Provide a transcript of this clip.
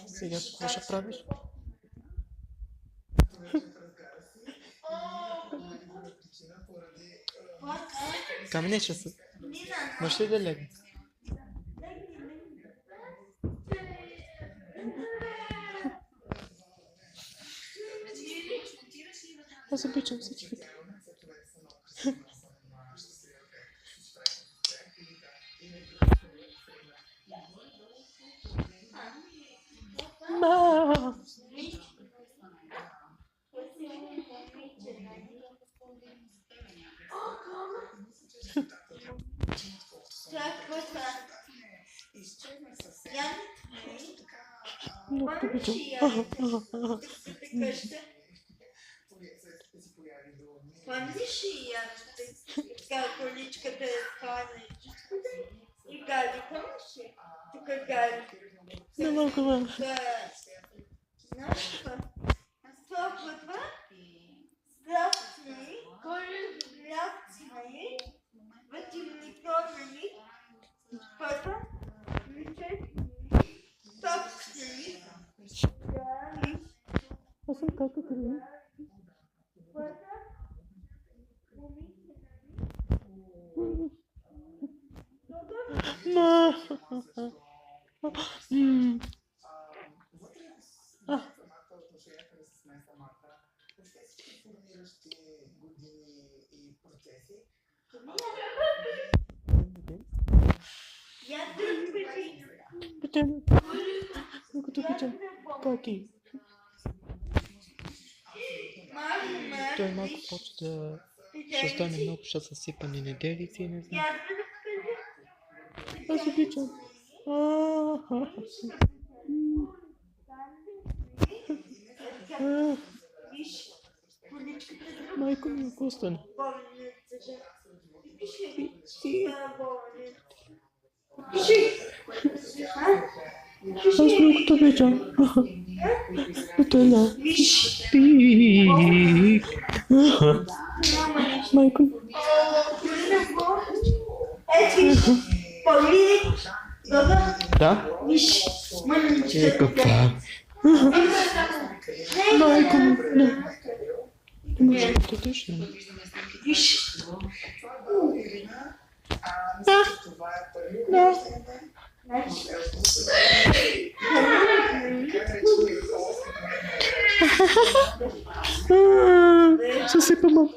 Сега какво ще правиш? Камене ще са. Можеш ли да легне? Аз обичам всичките. Ма! Много те обичам. Помниш ли така количката е спане? И Габи, помниш ли? Тук Габи. Не мога. Да. Знаеш какво? Толкова здравствени, здравствени, вътрешни, първа, собствени, Аз съм както кръвни. Ма! Питам. Много те обичам. Каки? Той малко почва да ще стане много, ще са сипани неделици и не знам. Аз обичам. Майко ми, какво стане? Аз много те обичам. Ето е да. Пик. Майко. Да? Е, каква? Майко ми. Не може да дадеш, не? Да. Съсипа малко.